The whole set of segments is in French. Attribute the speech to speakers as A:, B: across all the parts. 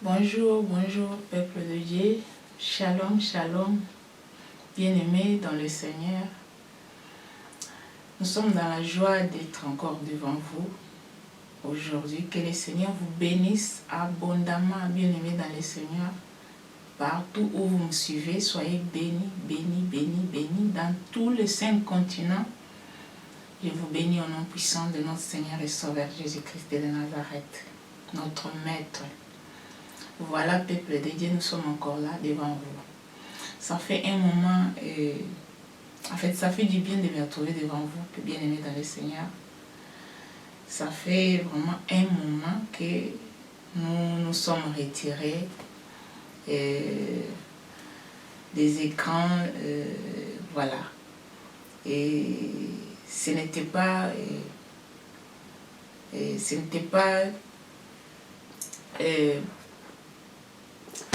A: Bonjour, bonjour, peuple de Dieu. Shalom, shalom, bien-aimés dans le Seigneur. Nous sommes dans la joie d'être encore devant vous aujourd'hui. Que le Seigneur vous bénisse abondamment, bien-aimés dans le Seigneur. Partout où vous me suivez, soyez bénis, bénis, bénis, bénis. Dans tous les 5 continents, je vous bénis au nom puissant de notre Seigneur et Sauveur Jésus-Christ de Nazareth, notre Maître. Voilà, peuple de Dieu, nous sommes encore là devant vous. Ça fait un moment, ça fait du bien de me retrouver devant vous, bien-aimés dans le Seigneur. Ça fait vraiment un moment que nous nous sommes retirés des écrans, voilà. Et ce n'était pas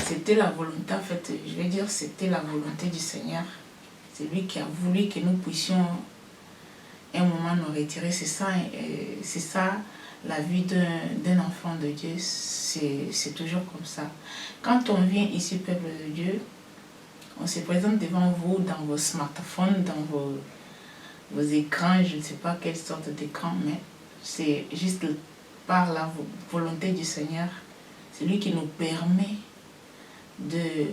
A: c'était la volonté, en fait, je vais dire, c'était la volonté du Seigneur. C'est lui qui a voulu que nous puissions un moment nous retirer. C'est ça la vie d'un enfant de Dieu. C'est toujours comme ça. Quand on vient ici, peuple de Dieu, on se présente devant vous dans vos smartphones, dans vos écrans, je ne sais pas quelle sorte d'écran, mais c'est juste par la volonté du Seigneur. C'est lui qui nous permet de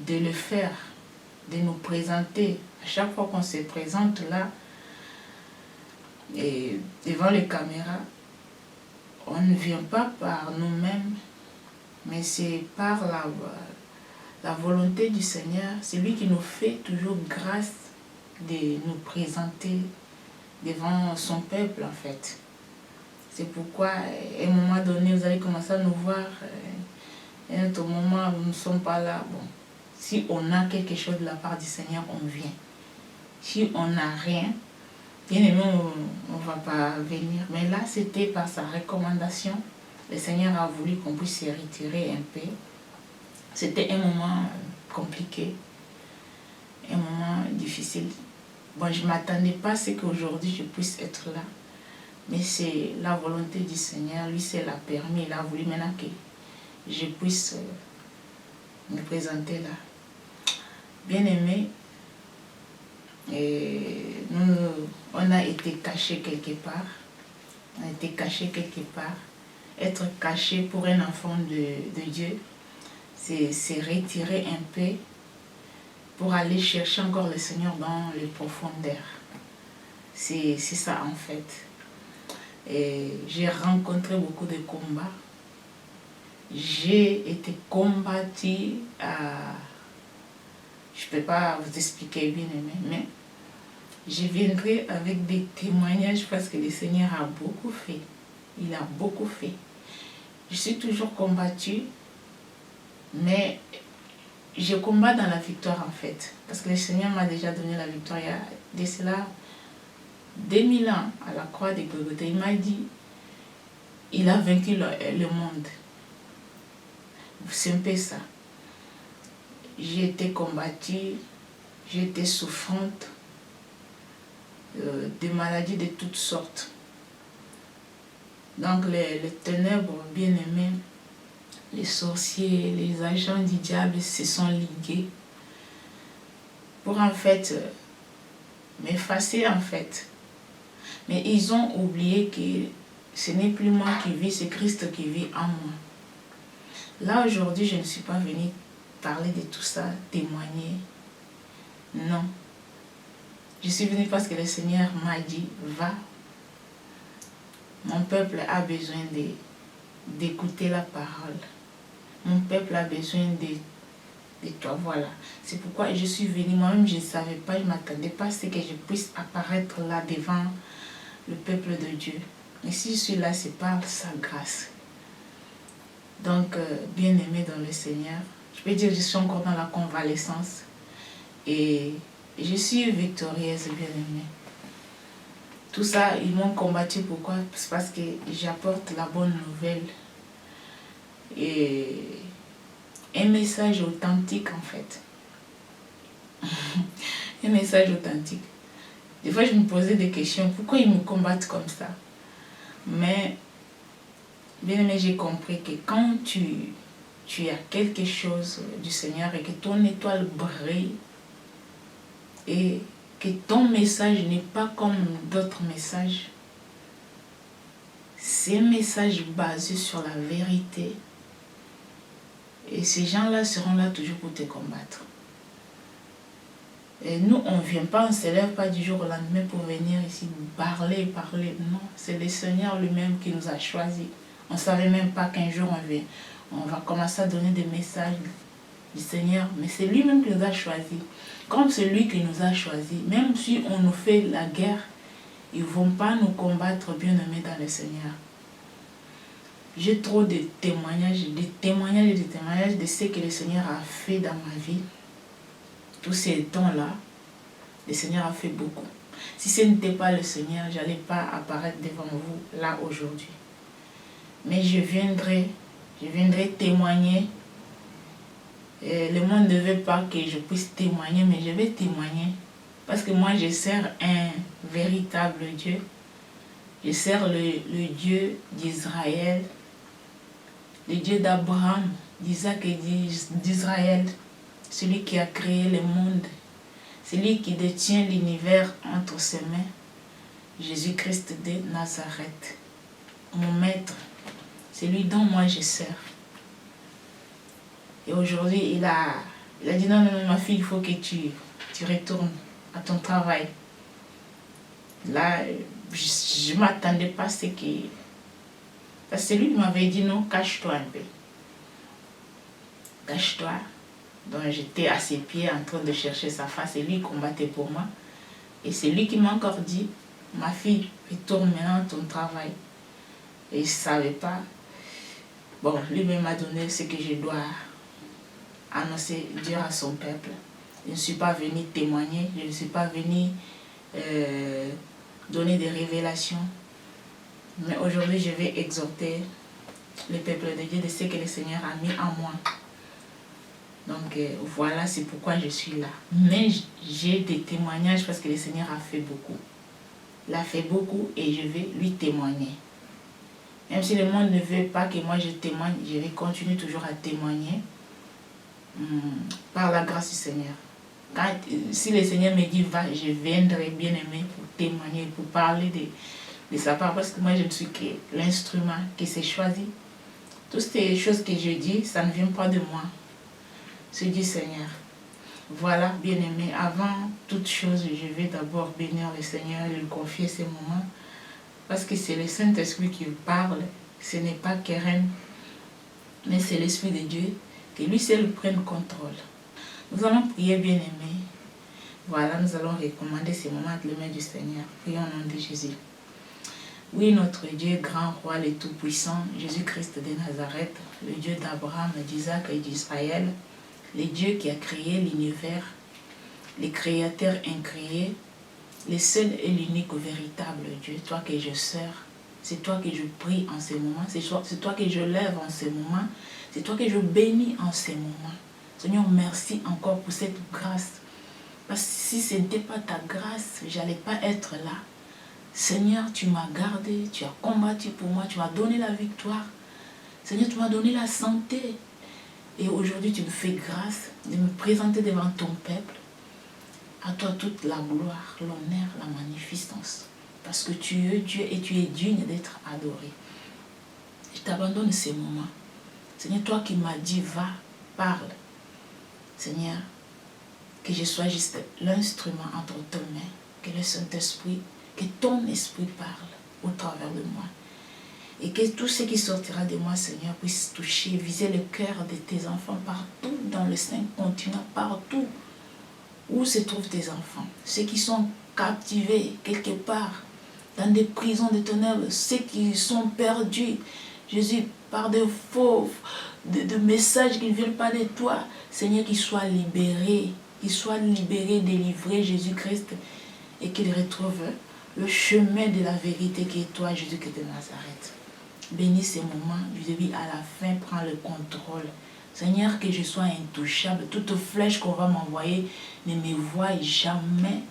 A: le faire, de nous présenter. À chaque fois qu'on se présente là, et devant les caméras, on ne vient pas par nous-mêmes, mais c'est par la volonté du Seigneur. C'est lui qui nous fait toujours grâce de nous présenter devant son peuple, en fait. C'est pourquoi, à un moment donné, vous allez commencer à nous voir. À un autre moment, nous ne sommes pas là. Bon, si on a quelque chose de la part du Seigneur, on vient. Si on n'a rien, bien aimé, on ne va pas venir. Mais là, c'était par sa recommandation. Le Seigneur a voulu qu'on puisse se retirer un peu. C'était un moment compliqué, un moment difficile. Bon, je ne m'attendais pas à ce qu'aujourd'hui je puisse être là. Mais c'est la volonté du Seigneur. Lui, c'est l'a permis. Il a voulu maintenant que je puisse me présenter là. Bien-aimés, on a été cachés quelque part. On a été cachés quelque part. Être caché pour un enfant de Dieu, c'est retirer un peu pour aller chercher encore le Seigneur dans les profondeurs. C'est ça en fait. Et j'ai rencontré beaucoup de combats. J'ai été combattue à... Je ne peux pas vous expliquer bien aimé, mais je viendrai avec des témoignages parce que le Seigneur a beaucoup fait. Il a beaucoup fait. Je suis toujours combattue, mais je combats dans la victoire en fait. Parce que le Seigneur m'a déjà donné la victoire il y a de cela 2000 ans à la croix de Golgotha. Il m'a dit, il a vaincu le monde. C'est un peu ça. J'ai été combattue, j'ai été souffrante, des maladies de toutes sortes. Donc les ténèbres bien-aimés, les sorciers, les agents du diable se sont ligués pour en fait m'effacer en fait. Mais ils ont oublié que ce n'est plus moi qui vis, c'est Christ qui vit en moi. Là aujourd'hui, je ne suis pas venue parler de tout ça, témoigner. Non. Je suis venue parce que le Seigneur m'a dit, va. Mon peuple a besoin d'écouter la parole. Mon peuple a besoin de toi, voilà. C'est pourquoi je suis venue. Moi-même, je ne savais pas, je ne m'attendais pas à ce que je puisse apparaître là devant le peuple de Dieu. Mais si je suis là, c'est par sa grâce. Donc, bien-aimé dans le Seigneur, je peux dire que je suis encore dans la convalescence. Et je suis victorieuse, bien-aimée. Tout ça, ils m'ont combattu. Pourquoi? C'est parce que j'apporte la bonne nouvelle. Et un message authentique, en fait. Un message authentique. Des fois, je me posais des questions. Pourquoi ils me combattent comme ça? Mais Bien aimé, j'ai compris que quand tu as quelque chose du Seigneur et que ton étoile brille et que ton message n'est pas comme d'autres messages, c'est un message basé sur la vérité. Et ces gens-là seront là toujours pour te combattre. Et nous, on ne vient pas, on ne se lève pas du jour au lendemain pour venir ici parler. Non, c'est le Seigneur lui-même qui nous a choisis. On ne savait même pas qu'un jour on va commencer à donner des messages du Seigneur. Mais c'est lui-même qui nous a choisis. Comme c'est lui qui nous a choisis, même si on nous fait la guerre, ils ne vont pas nous combattre, bien aimés dans le Seigneur. J'ai trop de témoignages de ce que le Seigneur a fait dans ma vie. Tous ces temps-là, le Seigneur a fait beaucoup. Si ce n'était pas le Seigneur, je n'allais pas apparaître devant vous là aujourd'hui. Mais je viendrai témoigner. Et le monde ne veut pas que je puisse témoigner, mais je vais témoigner. Parce que moi, je sers un véritable Dieu. Je sers le Dieu d'Israël, le Dieu d'Abraham, d'Isaac et d'Israël. Celui qui a créé le monde, celui qui détient l'univers entre ses mains, Jésus-Christ de Nazareth, mon maître, celui dont moi je sers. Et aujourd'hui, il a dit non, ma fille, il faut que tu retournes à ton travail. Là, je ne m'attendais pas à ce que... Parce que lui m'avait dit non, cache-toi un peu. Cache-toi. Donc j'étais à ses pieds en train de chercher sa face et lui combattait pour moi. Et c'est lui qui m'a encore dit, ma fille, retourne maintenant à ton travail. Et je ne savais pas. Bon, lui-même m'a donné ce que je dois annoncer, dire à son peuple. Je ne suis pas venue témoigner, je ne suis pas venue donner des révélations. Mais aujourd'hui, je vais exhorter le peuple de Dieu de ce que le Seigneur a mis en moi. Donc voilà, c'est pourquoi je suis là. Mais j'ai des témoignages parce que le Seigneur a fait beaucoup. Il a fait beaucoup et je vais lui témoigner. Même si le monde ne veut pas que moi je témoigne, je vais continuer toujours à témoigner par la grâce du Seigneur. Si le Seigneur me dit va, je viendrai bien aimé pour témoigner, pour parler de sa part. Parce que moi je ne suis que l'instrument qui s'est choisi. Toutes ces choses que je dis, ça ne vient pas de moi. C'est du Seigneur. Voilà, bien-aimé, avant toute chose, je vais d'abord bénir le Seigneur et lui confier ces moments. Parce que c'est le Saint-Esprit qui parle. Ce n'est pas Keren, mais c'est l'Esprit de Dieu. Que lui seul prenne contrôle. Nous allons prier, bien-aimé. Voilà, nous allons recommander ces moments entre les mains du Seigneur. Prions au nom de Jésus. Oui, notre Dieu, grand roi, le Tout-Puissant, Jésus-Christ de Nazareth, le Dieu d'Abraham, d'Isaac et d'Israël, le Dieu qui a créé l'univers, le Créateur incréé, le seul et l'unique véritable Dieu, toi que je sers, c'est toi que je prie en ces moments, c'est toi que je lève en ces moments, c'est toi que je bénis en ces moments. Seigneur, merci encore pour cette grâce. Parce que si ce n'était pas ta grâce, je n'allais pas être là. Seigneur, tu m'as gardé, tu as combattu pour moi, tu m'as donné la victoire. Seigneur, tu m'as donné la santé. Et aujourd'hui, tu me fais grâce de me présenter devant ton peuple. À toi toute la gloire, l'honneur, la magnificence. Parce que tu es Dieu et tu es digne d'être adoré. Je t'abandonne ces moments. Seigneur, toi qui m'as dit, va, parle. Seigneur, que je sois juste l'instrument entre tes mains. Que le Saint-Esprit, que ton esprit parle au travers de moi. Et que tout ce qui sortira de moi, Seigneur, puisse toucher, viser le cœur de tes enfants partout dans le Saint-Continent, partout où se trouvent tes enfants. Ceux qui sont captivés quelque part, dans des prisons de ténèbres, ceux qui sont perdus, Jésus, par des faux, de messages qui ne viennent pas de toi, Seigneur, qu'ils soient libérés, délivrés, Jésus-Christ, et qu'ils retrouvent le chemin de la vérité qui est toi, Jésus-Christ de Nazareth. Bénis ces moments, du début à la fin, prends le contrôle. Seigneur, que je sois intouchable. Toute flèche qu'on va m'envoyer ne me voie jamais.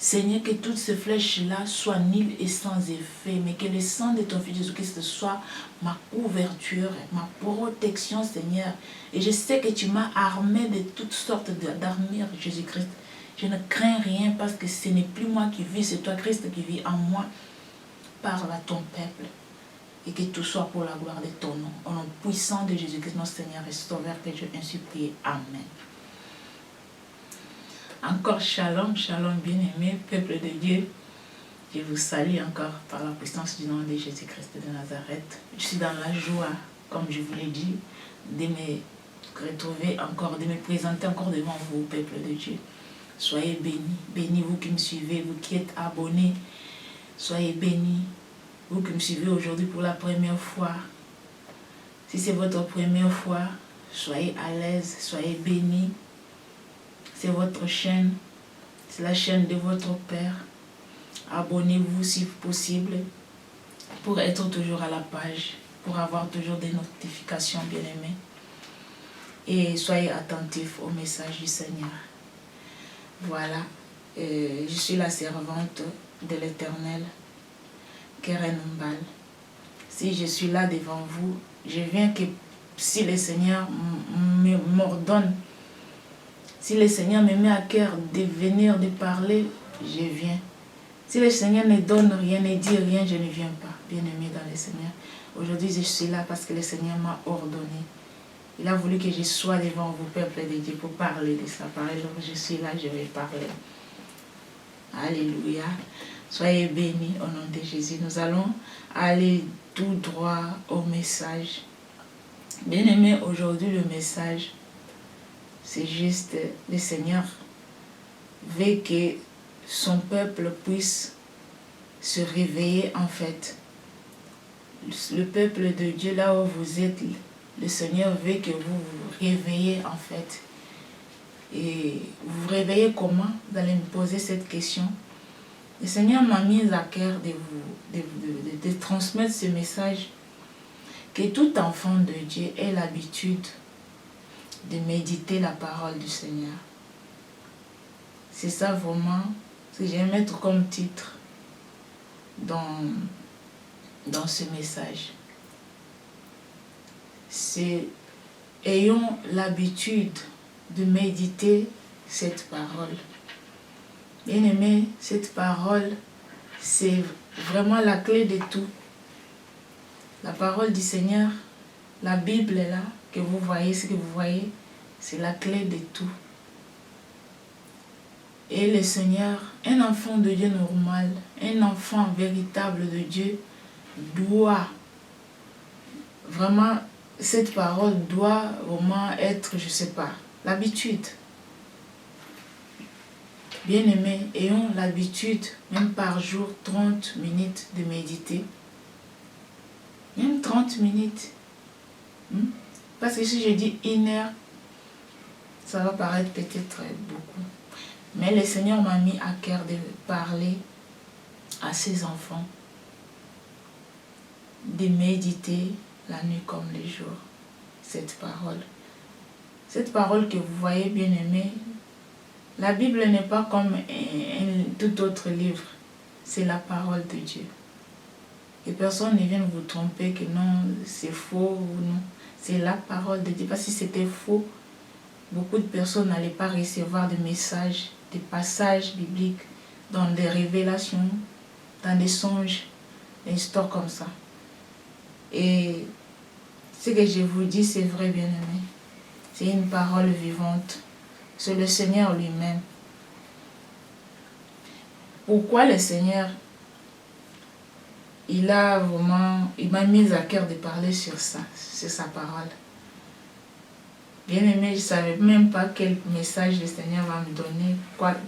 A: Seigneur, que toutes ces flèches-là soient nulles et sans effet, mais que le sang de ton Fils Jésus-Christ soit ma couverture, ma protection, Seigneur. Et je sais que tu m'as armé de toutes sortes d'armures, Jésus-Christ. Je ne crains rien parce que ce n'est plus moi qui vis, c'est toi, Christ, qui vis en moi. Parle à ton peuple et que tout soit pour la gloire de ton nom. Au nom puissant de Jésus-Christ, notre Seigneur et Sauveur, que je ainsi prie. Amen. Encore shalom, shalom bien-aimé, peuple de Dieu. Je vous salue encore par la puissance du nom de Jésus-Christ de Nazareth. Je suis dans la joie, comme je vous l'ai dit, de me retrouver encore, de me présenter encore devant vous, peuple de Dieu. Soyez bénis, bénis vous qui me suivez, vous qui êtes abonnés. Soyez bénis, vous qui me suivez aujourd'hui pour la première fois. Si c'est votre première fois, soyez à l'aise, soyez bénis. C'est votre chaîne, c'est la chaîne de votre Père. Abonnez-vous si possible pour être toujours à la page, pour avoir toujours des notifications, bien-aimés. Et soyez attentifs au message du Seigneur. Voilà, je suis la servante de l'Éternel, Keren Mbal. Si je suis là devant vous, je viens que si le Seigneur m'ordonne, si le Seigneur me met à cœur de venir, de parler, je viens. Si le Seigneur ne donne rien, ne dit rien, je ne viens pas. Bien-aimé dans le Seigneur. Aujourd'hui, je suis là parce que le Seigneur m'a ordonné. Il a voulu que je sois devant vous, peuple de Dieu, pour parler de sa parole. Donc je suis là, je vais parler. Alléluia. Soyez bénis au nom de Jésus. Nous allons aller tout droit au message. Bien-aimé, aujourd'hui, le message, c'est juste le Seigneur veut que son peuple puisse se réveiller en fait. Le peuple de Dieu, là où vous êtes, le Seigneur veut que vous vous réveillez en fait. Et vous vous réveillez comment? Vous allez me poser cette question. Le Seigneur m'a mis à cœur de transmettre ce message, que tout enfant de Dieu ait l'habitude de méditer la parole du Seigneur. C'est ça vraiment ce que je vais mettre comme titre dans ce message. C'est ayons l'habitude de méditer cette parole. Bien-aimé, cette parole, c'est vraiment la clé de tout. La parole du Seigneur, la Bible est là, que vous voyez, ce que vous voyez, c'est la clé de tout. Et le Seigneur, un enfant de Dieu normal, un enfant véritable de Dieu, doit vraiment, cette parole doit vraiment être, je ne sais pas, l'habitude. Bien-aimés, ayons l'habitude, même par jour, 30 minutes de méditer. Même 30 minutes. Parce que si je dis 1 heure, ça va paraître peut-être beaucoup. Mais le Seigneur m'a mis à cœur de parler à ses enfants, de méditer la nuit comme le jour, cette parole. Cette parole que vous voyez, bien aimé, la Bible n'est pas comme un tout autre livre, c'est la parole de Dieu. Et personne ne vient vous tromper que non, c'est faux ou non. C'est la parole de Dieu. Parce que si c'était faux, beaucoup de personnes n'allaient pas recevoir des messages, des passages bibliques, dans des révélations, dans des songes, des histoires comme ça. Et ce que je vous dis, c'est vrai, bien-aimé. C'est une parole vivante. C'est le Seigneur lui-même. Pourquoi le Seigneur, il m'a mis à cœur de parler sur ça, sur sa parole. Bien-aimé, je ne savais même pas quel message le Seigneur va me donner,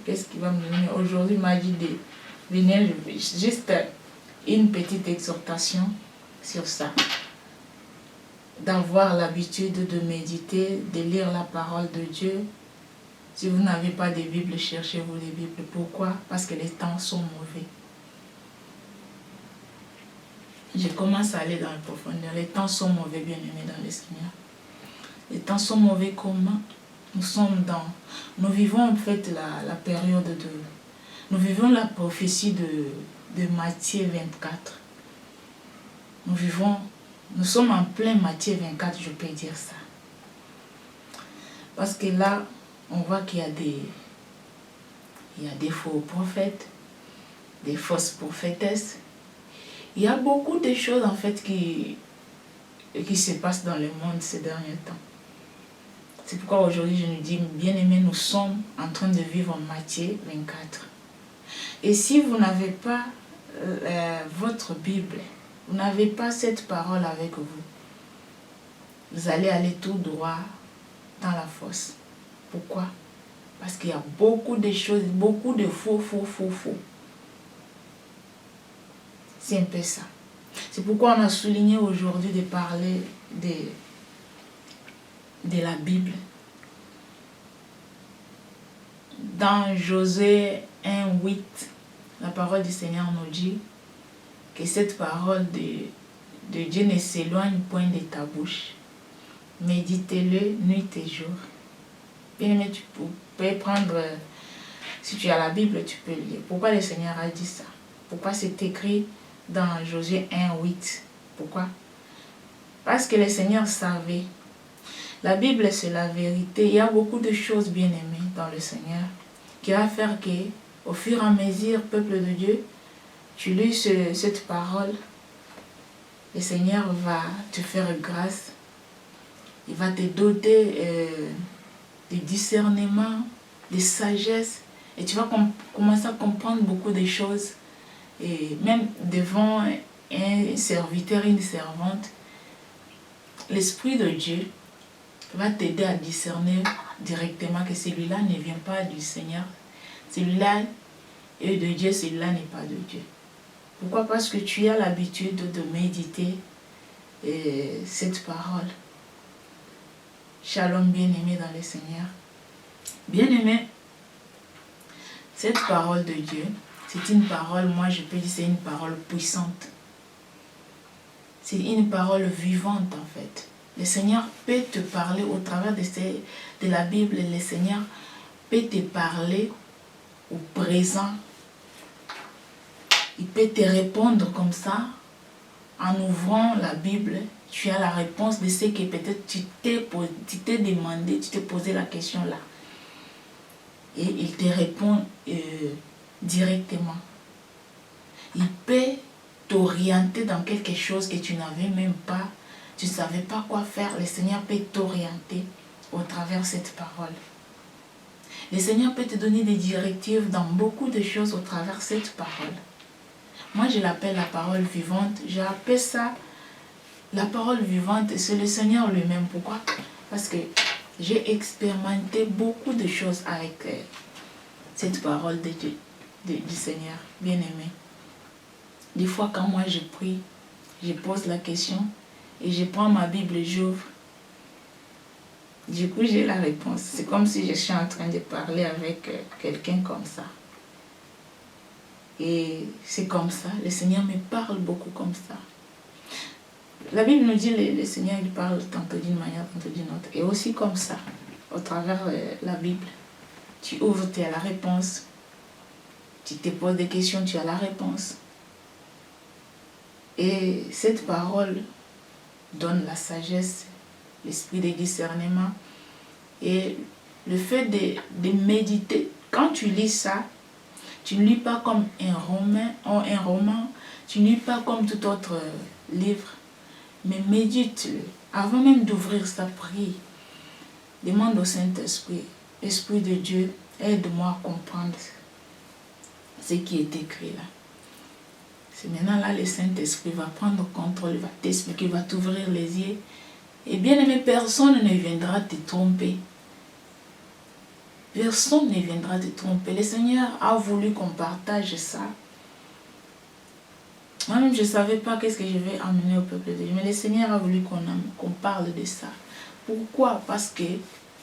A: qu'est-ce qu'il va me donner. Aujourd'hui, il m'a dit de venir, juste une petite exhortation sur ça. D'avoir l'habitude de méditer, de lire la parole de Dieu. Si vous n'avez pas de Bible, cherchez-vous les Bibles. Pourquoi? Parce que les temps sont mauvais. Je commence à aller dans la profondeur. Les temps sont mauvais, bien-aimés dans le Seigneur. Les temps sont mauvais comment? Nous vivons en fait la période Nous vivons la prophétie de Matthieu 24. Nous sommes en plein Matthieu 24, je peux dire ça. Parce que là, on voit qu'il y a des faux prophètes, des fausses prophétesses. Il y a beaucoup de choses en fait qui se passent dans le monde ces derniers temps. C'est pourquoi aujourd'hui je nous dis, bien-aimés, nous sommes en train de vivre en Matthieu 24. Et si vous n'avez pas votre Bible, vous n'avez pas cette parole avec vous, vous allez aller tout droit dans la fosse. Pourquoi? Parce qu'il y a beaucoup de choses, beaucoup de faux. C'est un peu ça. C'est pourquoi on a souligné aujourd'hui de parler de la Bible. Dans Josué 1:8, la parole du Seigneur nous dit que cette parole de Dieu ne s'éloigne point de ta bouche. Méditez-le nuit et jour. Bien aimé, tu peux prendre, si tu as la Bible, tu peux lire. Pourquoi le Seigneur a dit ça? Pourquoi c'est écrit dans Josué 1:8? Pourquoi? Parce que le Seigneur savait. La Bible, c'est la vérité. Il y a beaucoup de choses bien aimées dans le Seigneur qui va faire que, au fur et à mesure, peuple de Dieu, tu lis cette parole, le Seigneur va te faire grâce. Il va te doter de discernement, de sagesse. Et tu vas commencer à comprendre beaucoup de choses. Et même devant un serviteur, une servante, l'Esprit de Dieu va t'aider à discerner directement que celui-là ne vient pas du Seigneur. Celui-là est de Dieu, celui-là n'est pas de Dieu. Pourquoi? Parce que tu as l'habitude de méditer cette parole. Shalom, bien-aimé dans le Seigneur. Bien-aimé, cette parole de Dieu, c'est une parole, moi je peux dire, c'est une parole puissante. C'est une parole vivante en fait. Le Seigneur peut te parler au travers de la Bible. Le Seigneur peut te parler au présent. Il peut te répondre comme ça. En ouvrant la Bible, tu as la réponse de ce que peut-être tu t'es demandé, tu t'es posé la question là. Et il te répond directement. Il peut t'orienter dans quelque chose que tu n'avais même pas, tu ne savais pas quoi faire. Le Seigneur peut t'orienter au travers de cette parole. Le Seigneur peut te donner des directives dans beaucoup de choses au travers de cette parole. Moi, je l'appelle la parole vivante. J'appelle ça la parole vivante. C'est le Seigneur lui-même. Pourquoi? Parce que j'ai expérimenté beaucoup de choses avec cette parole du Seigneur, bien-aimé. Des fois, quand moi je prie, je pose la question et je prends ma Bible et j'ouvre. Du coup, j'ai la réponse. C'est comme si je suis en train de parler avec quelqu'un comme ça. Et c'est comme ça. Le Seigneur me parle beaucoup comme ça. La Bible nous dit que le Seigneur il parle tantôt d'une manière, tantôt d'une autre. Et aussi comme ça, au travers la Bible. Tu ouvres, tu as la réponse. Tu te poses des questions, tu as la réponse. Et cette parole donne la sagesse, l'esprit de discernement. Et le fait de méditer, quand tu lis ça, tu ne lis pas comme un roman, tu ne lis pas comme tout autre livre, mais médite-le. Avant même d'ouvrir sa prière, demande au Saint-Esprit, Esprit de Dieu, aide-moi à comprendre ce qui est écrit là. C'est maintenant là le Saint-Esprit va prendre contrôle, il va t'expliquer, il va t'ouvrir les yeux. Et bien aimé, personne ne viendra te tromper. Personne ne viendra te tromper. Le Seigneur a voulu qu'on partage ça. Moi-même, je ne savais pas qu'est-ce que je vais amener au peuple de Dieu. Mais le Seigneur a voulu qu'on parle de ça. Pourquoi? Parce que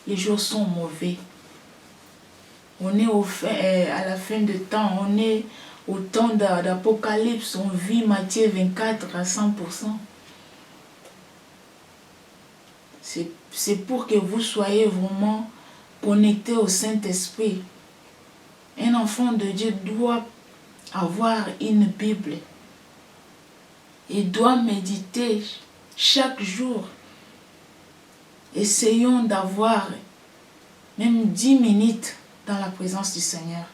A: les jours sont mauvais. On est à la fin de temps. On est au temps d'Apocalypse. On vit Matthieu 24 à 100%. C'est pour que vous soyez vraiment connectés au Saint-Esprit. Un enfant de Dieu doit avoir une Bible. Il doit méditer chaque jour. Essayons d'avoir même 10 minutes dans la présence du Seigneur.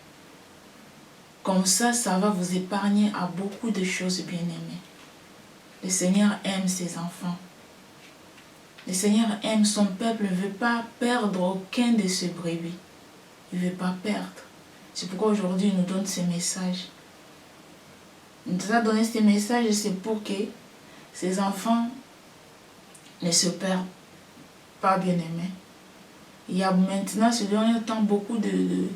A: Comme ça va vous épargner à beaucoup de choses, bien-aimées. Le Seigneur aime ses enfants. Le Seigneur aime son peuple, ne veut pas perdre aucun de ses brebis. Il ne veut pas perdre. C'est pourquoi aujourd'hui il nous donne ces messages. Il nous a donné ces messages, c'est pour que ses enfants ne se perdent pas, bien-aimés. Il y a maintenant, ce dernier temps, beaucoup des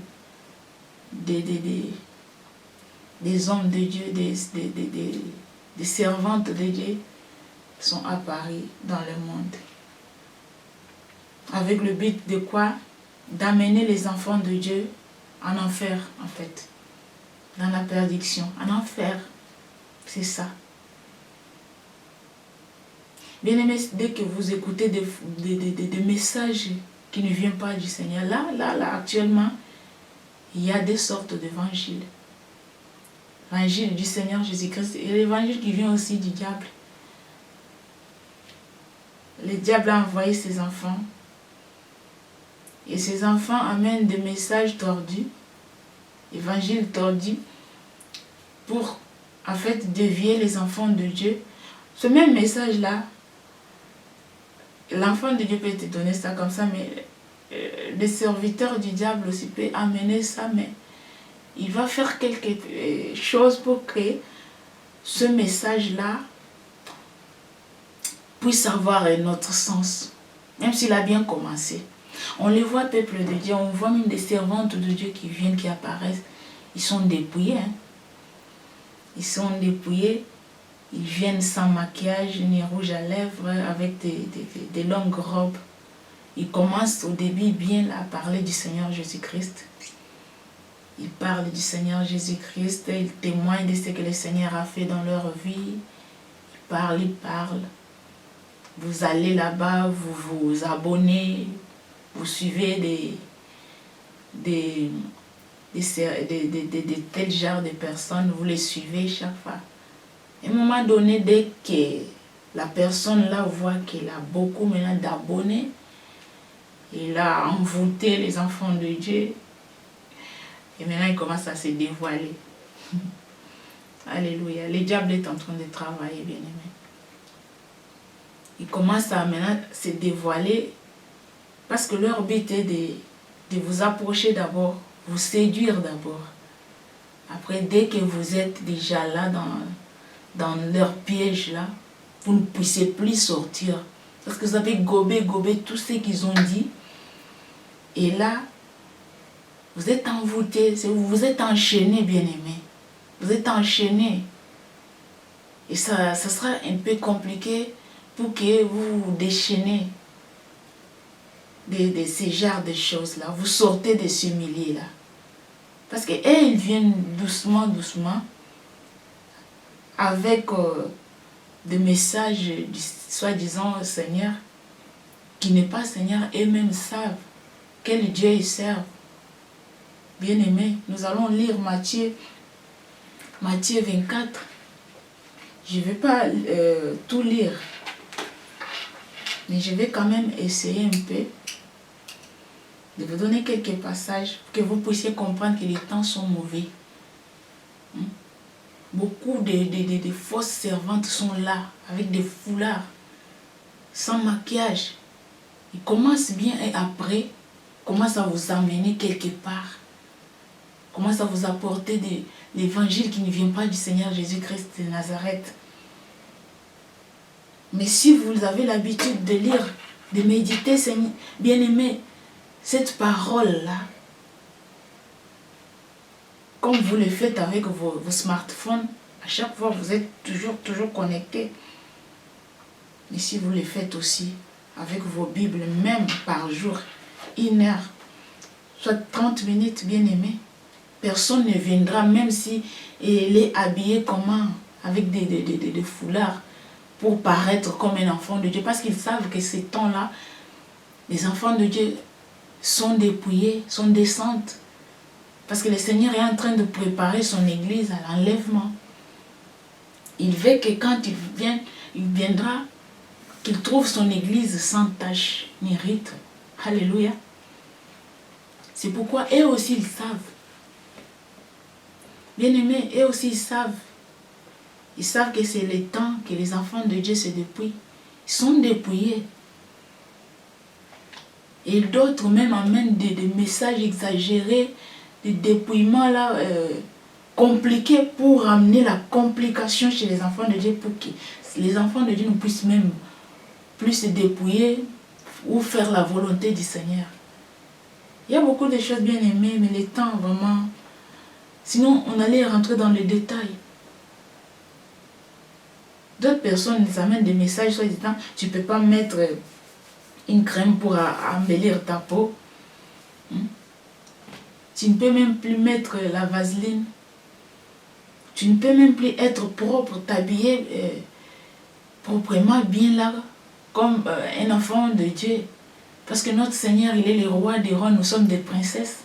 A: hommes de Dieu, des servantes de Dieu sont apparus dans le monde. Avec le but de quoi? D'amener les enfants de Dieu en enfer, en fait. Dans la perdition, en enfer. C'est ça. Bien aimé, dès que vous écoutez des messages qui ne viennent pas du Seigneur, là, actuellement, il y a des sortes d'évangiles. L'évangile du Seigneur Jésus-Christ et l'évangile qui vient aussi du diable. Le diable a envoyé ses enfants. Et ces enfants amènent des messages tordus, évangiles tordus, pour en fait dévier les enfants de Dieu. Ce même message-là, l'enfant de Dieu peut te donner ça comme ça, mais le serviteur du diable aussi peut amener ça, mais il va faire quelque chose pour que ce message-là puisse avoir un autre sens, même s'il a bien commencé. On les voit, peuple de Dieu, on voit même des servantes de Dieu qui viennent, qui apparaissent. Ils sont dépouillés. Ils sont dépouillés. Ils viennent sans maquillage, ni rouge à lèvres, avec des longues robes. Ils commencent au début bien à parler du Seigneur Jésus-Christ. Ils parlent du Seigneur Jésus-Christ. Ils témoignent de ce que le Seigneur a fait dans leur vie. Ils parlent. Vous allez là-bas, vous vous abonnez. Vous suivez des tels genres de personnes, vous les suivez chaque fois. À un moment donné, dès que la personne là voit qu'elle a beaucoup maintenant d'abonnés, il a envoûté les enfants de Dieu, et maintenant il commence à se dévoiler. Alléluia. Le diable est en train de travailler, bien aimé. Il commence à maintenant se dévoiler. Parce que leur but est de vous approcher d'abord, vous séduire d'abord. Après, dès que vous êtes déjà là dans leur piège là, vous ne puissiez plus sortir. Parce que vous avez gobé tout ce qu'ils ont dit. Et là, vous êtes envoûté, vous êtes enchaîné, bien-aimé. Vous êtes enchaîné. Et ça sera un peu compliqué pour que vous vous déchaînez de ces genres de choses-là. Vous sortez de ce milieu-là. Parce qu'ils viennent doucement, avec des messages, soi-disant Seigneur, qui n'est pas Seigneur, eux-mêmes savent quel Dieu ils servent. Bien-aimés, nous allons lire Matthieu 24. Je ne vais pas tout lire, mais je vais quand même essayer un peu de vous donner quelques passages pour que vous puissiez comprendre que les temps sont mauvais. Beaucoup de fausses servantes sont là, avec des foulards, sans maquillage. Ils commencent bien et après, commencent à vous amener quelque part. Commencent à vous apporter l'évangile qui ne vient pas du Seigneur Jésus-Christ de Nazareth. Mais si vous avez l'habitude de lire, de méditer, bien-aimé, cette parole-là, comme vous le faites avec vos smartphones, à chaque fois vous êtes toujours connectés. Mais si vous le faites aussi avec vos Bibles, même par jour, 1 heure, soit 30 minutes, bien-aimé, personne ne viendra, même si il est habillé comment, avec des foulards, pour paraître comme un enfant de Dieu, parce qu'ils savent que ces temps-là, les enfants de Dieu sont dépouillés, sont décentes. Parce que le Seigneur est en train de préparer son église à l'enlèvement. Il veut que quand il viendra, qu'il trouve son église sans tache ni rite. Alléluia. C'est pourquoi eux aussi ils savent. Bien-aimés, eux aussi ils savent. Ils savent que c'est le temps que les enfants de Dieu se dépouillent. Ils sont dépouillés. Et d'autres même amènent des messages exagérés, des dépouillements là, compliqués pour amener la complication chez les enfants de Dieu, pour que les enfants de Dieu ne puissent même plus se dépouiller ou faire la volonté du Seigneur. Il y a beaucoup de choses bien aimées, mais le temps vraiment... Sinon, on allait rentrer dans les détails. D'autres personnes nous amènent des messages soit disant tu ne peux pas mettre une crème pour embellir ta peau. Tu ne peux même plus mettre la vaseline. Tu ne peux même plus être propre, t'habiller proprement bien là, comme un enfant de Dieu. Parce que notre Seigneur, il est le roi des rois, nous sommes des princesses.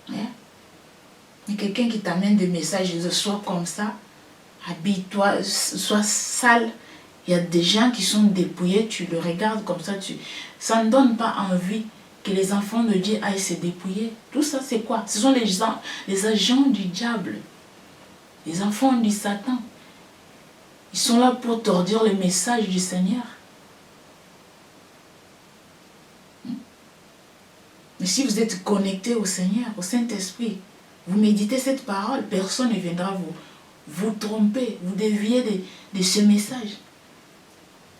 A: Mais quelqu'un qui t'amène des messages de sois comme ça, habille-toi, sois sale. Il y a des gens qui sont dépouillés, tu le regardes comme ça, ça ne donne pas envie que les enfants de Dieu aillent se dépouiller. Tout ça, c'est quoi? Ce sont les agents du diable, les enfants du Satan. Ils sont là pour tordir le message du Seigneur. Mais si vous êtes connecté au Seigneur, au Saint-Esprit, vous méditez cette parole, personne ne viendra vous tromper, vous dévier de ce message.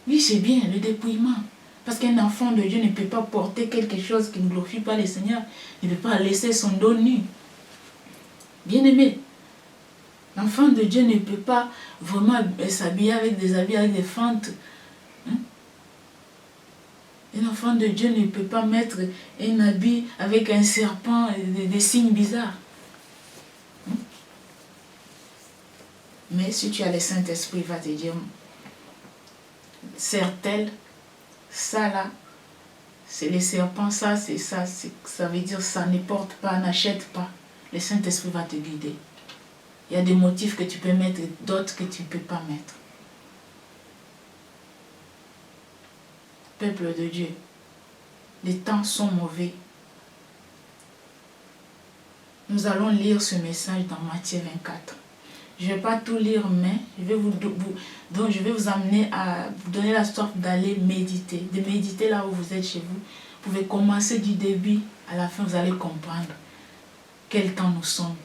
A: Oui, c'est bien, le dépouillement. Parce qu'un enfant de Dieu ne peut pas porter quelque chose qui ne glorifie pas le Seigneur. Il ne peut pas laisser son dos nu. Bien-aimé, l'enfant de Dieu ne peut pas vraiment s'habiller avec des habits, avec des fentes. Un enfant de Dieu ne peut pas mettre un habit avec un serpent et des signes bizarres. Mais si tu as le Saint-Esprit, il va te dire, sert-elle, ça là, c'est les serpents, ça, c'est ça, ça veut dire ça ne porte pas, n'achète pas. Le Saint-Esprit va te guider. Il y a des motifs que tu peux mettre et d'autres que tu ne peux pas mettre. Peuple de Dieu, les temps sont mauvais. Nous allons lire ce message dans Matthieu 24. Je ne vais pas tout lire, mais je vais vous amener à vous donner la sorte d'aller méditer. De méditer là où vous êtes chez vous. Vous pouvez commencer du début à la fin, vous allez comprendre quel temps nous sommes.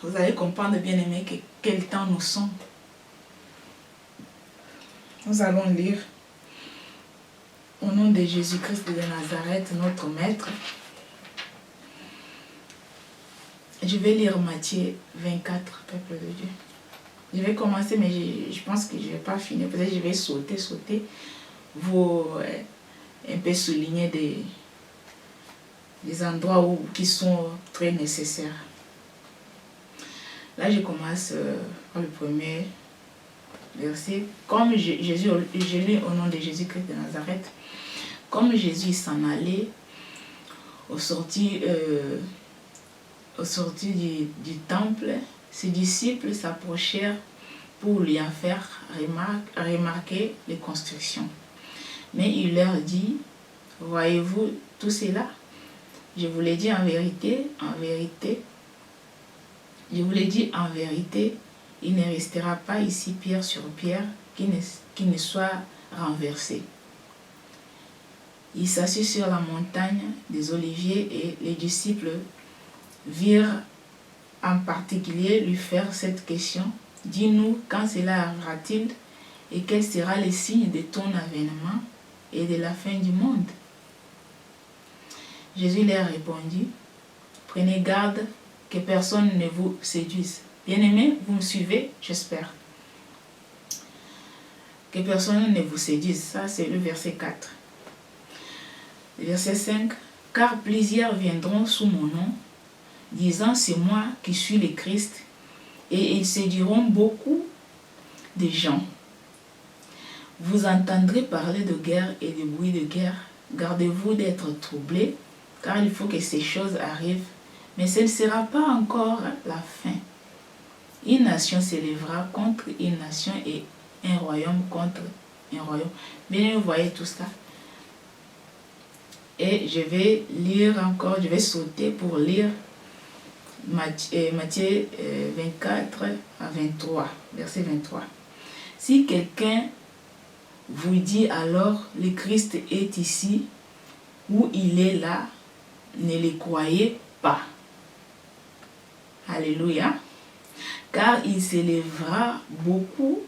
A: Vous allez comprendre, bien aimé, quel temps nous sommes. Nous allons lire au nom de Jésus-Christ de Nazareth, notre Maître. Je vais lire Matthieu 24, peuple de Dieu. Je vais commencer, mais je pense que je ne vais pas finir. Peut-être que je vais sauter. Vous un peu souligner des endroits qui sont très nécessaires. Là, je commence par le premier verset. Comme Jésus, je lis au nom de Jésus-Christ de Nazareth. Comme Jésus s'en allait au sorti du temple, ses disciples s'approchèrent pour lui en faire remarquer les constructions. Mais il leur dit, voyez-vous tout cela? Je vous l'ai dit en vérité, je vous l'ai dit en vérité, il ne restera pas ici pierre sur pierre qui ne soit renversé. Il s'assit sur la montagne des Oliviers et les disciples virent en particulier lui faire cette question. Dis-nous quand cela arrivera-t-il et quel sera le signe de ton avènement et de la fin du monde? Jésus leur répondit, prenez garde que personne ne vous séduise. Bien-aimés, vous me suivez, j'espère. Que personne ne vous séduise. Ça, c'est le verset 4. Le verset 5. Car plusieurs viendront sous mon nom, disant c'est moi qui suis le Christ, et ils séduiront beaucoup de gens. Vous entendrez parler de guerre et de bruit de guerre. Gardez-vous d'être troublés, car il faut que ces choses arrivent, mais ce ne sera pas encore la fin. Une nation s'élèvera contre une nation et un royaume contre un royaume. Bien, vous voyez tout ça. Et je vais lire encore, je vais sauter pour lire Matthieu 24 à 23, verset 23. Si quelqu'un vous dit alors le Christ est ici ou il est là, ne le croyez pas. Alléluia. Car il s'élèvera beaucoup,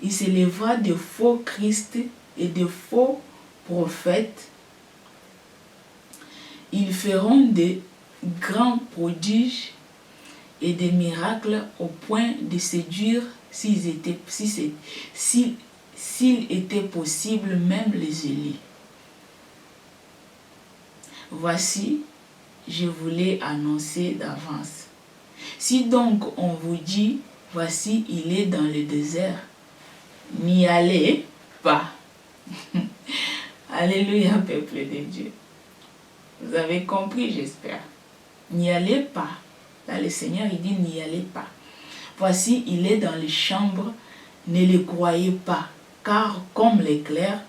A: il s'élèvera de faux Christ et de faux prophètes. Ils feront de grands prodiges et des miracles au point de séduire, s'il était possible, même les élites. Voici, je vous l'ai annoncé d'avance. Si donc on vous dit, voici, il est dans le désert, n'y allez pas. Alléluia, peuple de Dieu. Vous avez compris, j'espère. N'y allez pas. Là, le Seigneur, il dit, n'y allez pas. Voici, il est dans les chambres, ne le croyez pas. Car comme l'éclair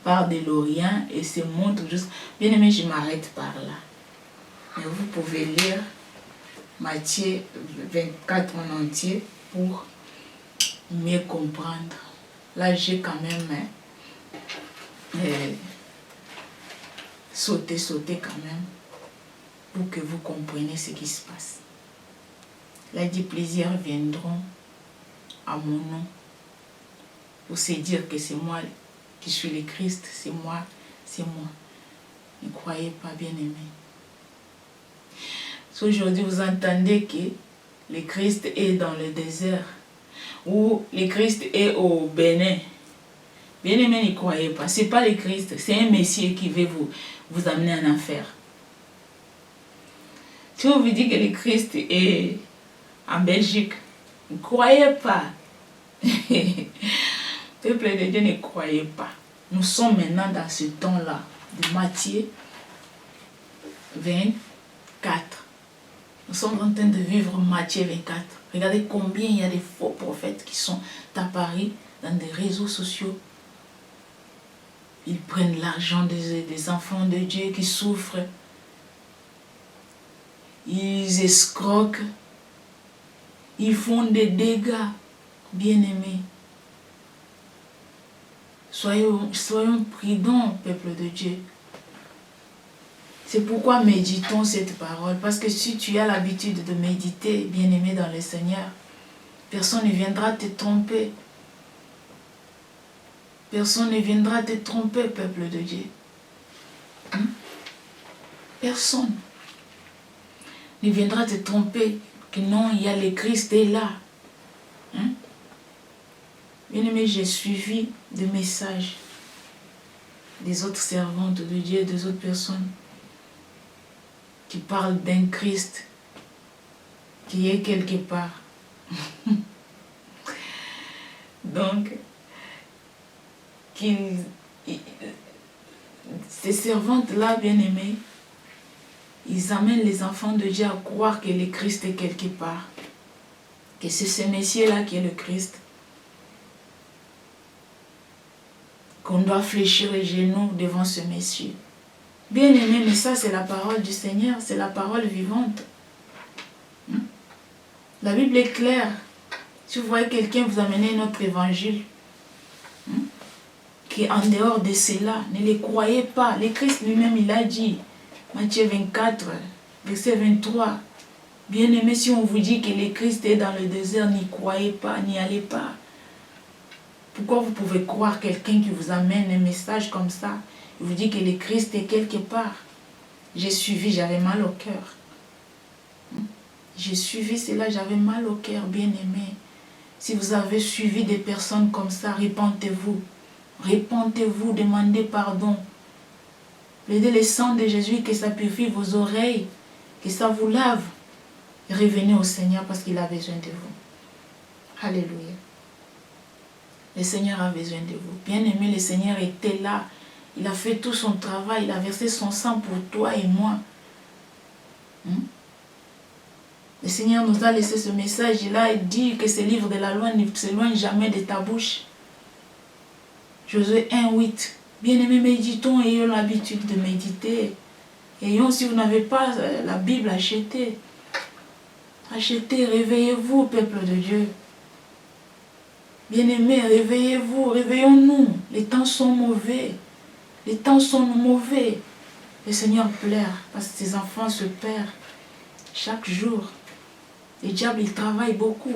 A: part de l'Orient et se montre juste... Bien aimé, je m'arrête par là. Mais vous pouvez lire Matthieu 24 en entier pour mieux comprendre. Là, j'ai quand même sauté quand même pour que vous compreniez ce qui se passe. Là, il dit, plusieurs viendront à mon nom pour se dire que c'est moi qui suis le Christ, c'est moi, c'est moi. Ne croyez pas, bien-aimés. Si aujourd'hui vous entendez que le Christ est dans le désert ou le Christ est au Bénin, bien-aimés, ne croyez pas. Ce n'est pas le Christ, c'est un Messie qui veut vous amener en enfer. Si on vous dit que le Christ est en Belgique, ne croyez pas. Peuple de Dieu, ne croyez pas. Nous sommes maintenant dans ce temps-là de Matthieu 24. Nous sommes en train de vivre Matthieu 24. Regardez combien il y a de faux prophètes qui sont apparus dans des réseaux sociaux. Ils prennent l'argent des enfants de Dieu qui souffrent. Ils escroquent. Ils font des dégâts, bien-aimés. Soyons prudents, peuple de Dieu. C'est pourquoi méditons cette parole. Parce que si tu as l'habitude de méditer, bien-aimé dans le Seigneur, personne ne viendra te tromper. Personne ne viendra te tromper, peuple de Dieu. Personne ne viendra te tromper que non, il y a le Christ est là. Bien-aimé, j'ai suivi des messages des autres servantes de Dieu, des autres personnes qui parlent d'un Christ qui est quelque part. Donc, ces servantes-là, bien-aimées, ils amènent les enfants de Dieu à croire que le Christ est quelque part, que c'est ce Messie-là qui est le Christ, qu'on doit fléchir les genoux devant ce Messie. Bien aimé, mais ça c'est la parole du Seigneur, c'est la parole vivante. La Bible est claire. Si vous voyez quelqu'un vous amener notre évangile, qui est en dehors de cela, ne les croyez pas. Le Christ lui-même, il a dit, Matthieu 24, verset 23, bien aimé, si on vous dit que le Christ est dans le désert, n'y croyez pas, n'y allez pas. Pourquoi vous pouvez croire quelqu'un qui vous amène un message comme ça? Il vous dit que le Christ est quelque part. J'ai suivi, j'avais mal au cœur. J'ai suivi cela, j'avais mal au cœur, bien aimé. Si vous avez suivi des personnes comme ça, repentez-vous. Repentez-vous, demandez pardon. Plaidez le sang de Jésus, que ça purifie vos oreilles, que ça vous lave. Et revenez au Seigneur parce qu'il a besoin de vous. Alléluia. Le Seigneur a besoin de vous. Bien aimé, le Seigneur était là. Il a fait tout son travail, il a versé son sang pour toi et moi. Le Seigneur nous a laissé ce message. Il a dit que ce livre de la loi ne s'éloigne jamais de ta bouche. Josué 1:8. Bien-aimés, méditons, ayons l'habitude de méditer. Ayons, si vous n'avez pas la Bible, achetez. Achetez, réveillez-vous, peuple de Dieu. Bien-aimés, réveillez-vous, réveillons-nous. Les temps sont mauvais. Les temps sont mauvais. Le Seigneur pleure parce que ses enfants se perdent chaque jour. Le diable, il travaille beaucoup.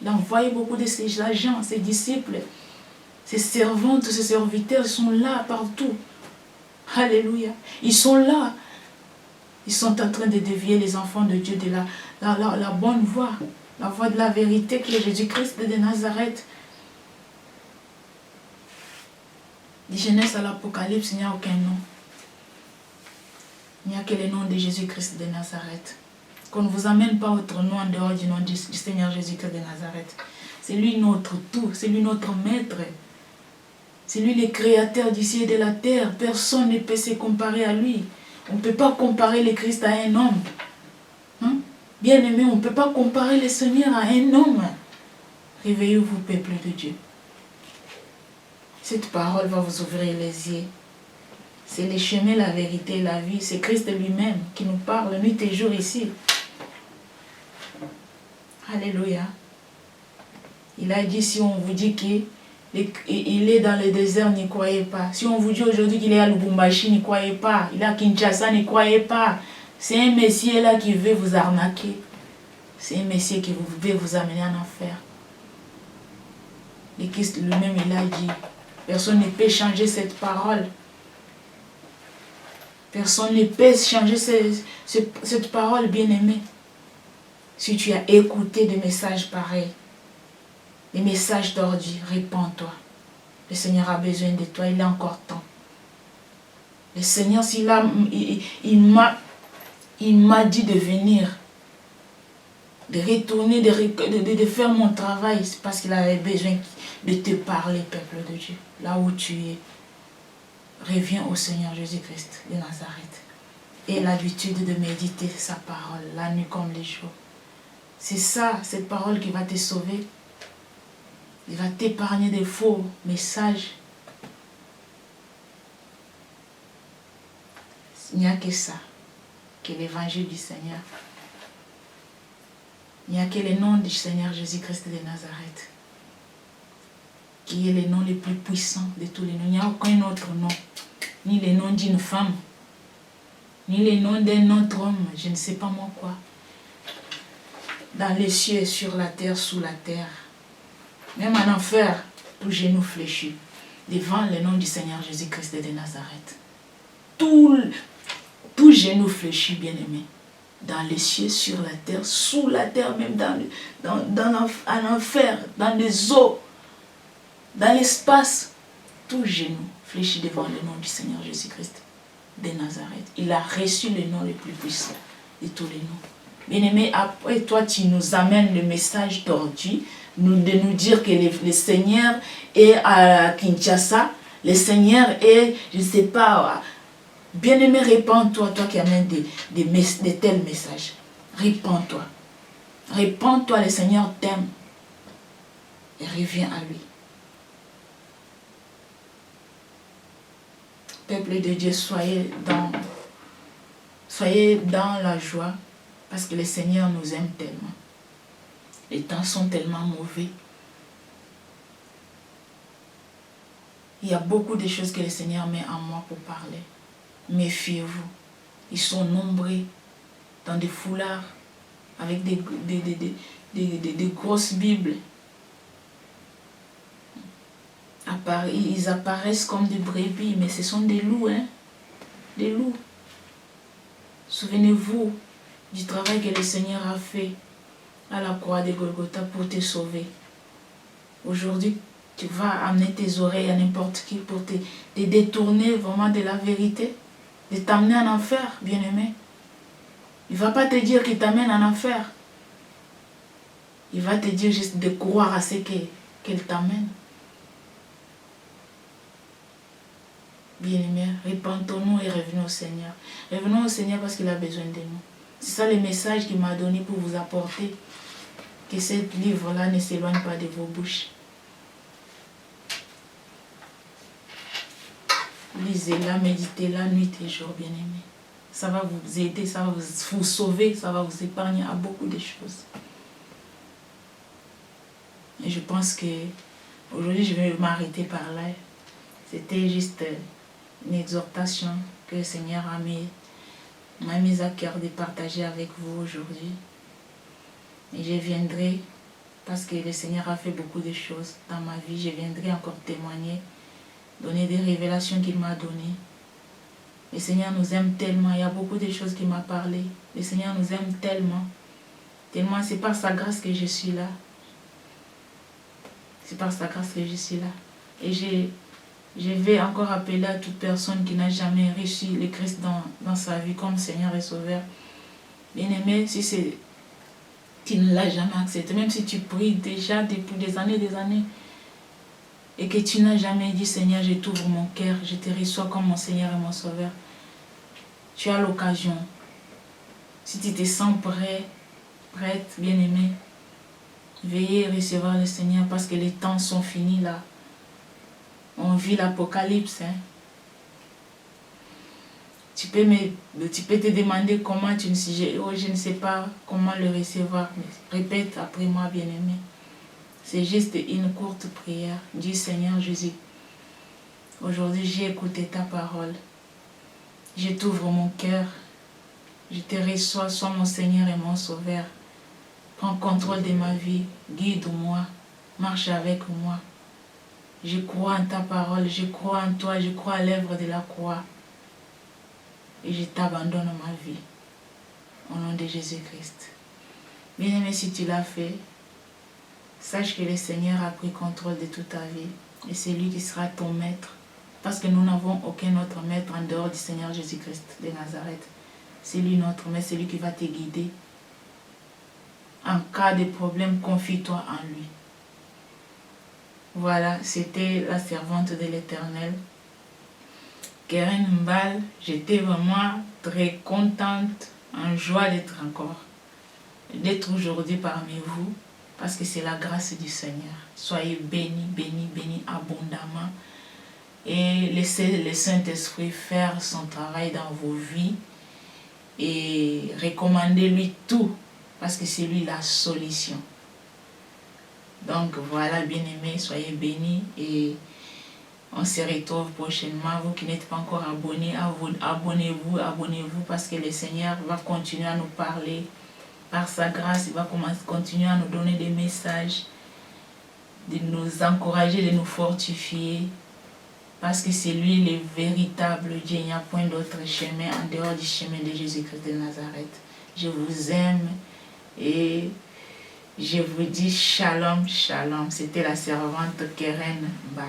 A: Il a envoyé beaucoup de ses agents, ses disciples, ses servantes, ses serviteurs. Ils sont là partout. Alléluia. Ils sont là. Ils sont en train de dévier les enfants de Dieu de la bonne voie. La voie de la vérité qui est Jésus-Christ de Nazareth. De Genèse à l'Apocalypse, il n'y a aucun nom. Il n'y a que le nom de Jésus-Christ de Nazareth. Qu'on ne vous amène pas autre nom en dehors du nom du Seigneur Jésus-Christ de Nazareth. C'est lui notre tout, c'est lui notre maître. C'est lui le créateur du ciel et de la terre. Personne ne peut se comparer à lui. On ne peut pas comparer le Christ à un homme. Bien-aimé, on ne peut pas comparer le Seigneur à un homme. Réveillez-vous, peuple de Dieu. Cette parole va vous ouvrir les yeux. C'est le chemin, la vérité et la vie. C'est Christ lui-même qui nous parle nuit et jour ici. Alléluia. Il a dit, si on vous dit qu'il est dans le désert, n'y croyez pas. Si on vous dit aujourd'hui qu'il est à Lubumbashi, n'y croyez pas. Il est à Kinshasa, n'y croyez pas. C'est un Messie là qui veut vous arnaquer. C'est un Messie qui veut vous amener en enfer. Le Christ lui-même, il a dit, personne ne peut changer cette parole. Personne ne peut changer cette parole, bien-aimée. Si tu as écouté des messages pareils, des messages d'ordi, répands-toi. Le Seigneur a besoin de toi, il a encore temps. Le Seigneur, il m'a dit de venir, de retourner, de faire mon travail, c'est parce qu'il avait besoin de te parler, peuple de Dieu. Là où tu es, reviens au Seigneur Jésus-Christ de Nazareth. Et l'habitude de méditer sa parole, la nuit comme les jours. C'est ça, cette parole qui va te sauver. Il va t'épargner des faux messages. Il n'y a que ça, que l'évangile du Seigneur. Il n'y a que le nom du Seigneur Jésus-Christ de Nazareth, qui est le nom le plus puissant de tous les noms. Il n'y a aucun autre nom, ni le nom d'une femme, ni le nom d'un autre homme, je ne sais pas moi quoi. Dans les cieux, sur la terre, sous la terre, même en enfer, tout genou fléchit devant le nom du Seigneur Jésus-Christ de Nazareth. Tout genou fléchit, bien-aimé. Dans les cieux, sur la terre, sous la terre, même en enfer, dans les eaux, dans l'espace, tout genou fléchit devant le nom du Seigneur Jésus-Christ de Nazareth. Il a reçu le nom le plus puissant de tous les noms. Bien-aimé, après toi, tu nous amènes le message tordu, de nous dire que le Seigneur est à Kinshasa, le Seigneur est, je ne sais pas, bien-aimé, répands-toi, toi qui amènes de tels messages. Répands-toi. Répands-toi, le Seigneur t'aime. Et reviens à lui. Peuple de Dieu, soyez dans la joie, parce que le Seigneur nous aime tellement. Les temps sont tellement mauvais. Il y a beaucoup de choses que le Seigneur met en moi pour parler. Méfiez-vous. Ils sont nombreux dans des foulards avec des grosses Bibles. Ils apparaissent comme des brebis, mais ce sont des loups, hein? Des loups. Souvenez-vous du travail que le Seigneur a fait à la croix de Golgotha pour te sauver. Aujourd'hui, tu vas amener tes oreilles à n'importe qui pour te détourner vraiment de la vérité, de t'amener en enfer, bien-aimé. Il ne va pas te dire qu'il t'amène en enfer. Il va te dire juste de croire à ce qu'il t'amène. Bien-aimés, repentons-nous et revenons au Seigneur. Revenons au Seigneur parce qu'il a besoin de nous. C'est ça le message qu'il m'a donné pour vous apporter. Que ce livre-là ne s'éloigne pas de vos bouches. Lisez-la, méditez-la nuit et jour, bien-aimés. Ça va vous aider, ça va vous sauver, ça va vous épargner à beaucoup de choses. Et je pense que aujourd'hui, je vais m'arrêter par là. C'était juste une exhortation que le Seigneur m'a mis à cœur de partager avec vous aujourd'hui. Et je viendrai, parce que le Seigneur a fait beaucoup de choses dans ma vie, je viendrai encore témoigner, donner des révélations qu'il m'a données. Le Seigneur nous aime tellement, il y a beaucoup de choses qu'il m'a parlé. Le Seigneur nous aime tellement, tellement, c'est par sa grâce que je suis là. C'est par sa grâce que je suis là. Et je vais encore appeler à toute personne qui n'a jamais reçu le Christ dans sa vie comme Seigneur et Sauveur. Bien-aimé, si tu ne l'as jamais accepté, même si tu pries déjà depuis des années, et que tu n'as jamais dit, Seigneur, je t'ouvre mon cœur, je te reçois comme mon Seigneur et mon Sauveur, tu as l'occasion. Si tu te sens prête, bien-aimé, veuillez recevoir le Seigneur parce que les temps sont finis là. On vit l'Apocalypse. Hein. Tu peux te demander comment je ne sais pas comment le recevoir. Mais répète après moi, bien-aimé. C'est juste une courte prière. Dis, Seigneur Jésus, aujourd'hui j'ai écouté ta parole. Je t'ouvre mon cœur. Je te reçois, sois mon Seigneur et mon Sauveur. Prends contrôle de ma vie. Guide-moi. Marche avec moi. Je crois en ta parole. Je crois en toi. Je crois à l'œuvre de la croix. Et je t'abandonne ma vie. Au nom de Jésus-Christ. Bien-aimé, si tu l'as fait, sache que le Seigneur a pris contrôle de toute ta vie. Et c'est lui qui sera ton maître. Parce que nous n'avons aucun autre maître en dehors du Seigneur Jésus-Christ de Nazareth. C'est lui notre maître, c'est lui qui va te guider. En cas de problème, confie-toi en lui. Voilà, c'était la servante de l'Éternel. Keren Mbal, j'étais vraiment très contente, en joie d'être aujourd'hui parmi vous, parce que c'est la grâce du Seigneur. Soyez bénis, bénis, bénis abondamment. Et laissez le Saint-Esprit faire son travail dans vos vies. Et recommandez-lui tout, parce que c'est lui la solution. Donc voilà, bien-aimés, soyez bénis et on se retrouve prochainement. Vous qui n'êtes pas encore abonnés, abonnez-vous parce que le Seigneur va continuer à nous parler. Par sa grâce, il va continuer à nous donner des messages, de nous encourager, de nous fortifier. Parce que c'est lui le véritable Dieu. Il n'y a point d'autre chemin en dehors du chemin de Jésus-Christ de Nazareth. Je vous aime et je vous dis shalom, shalom. C'était la servante Keren Mbal.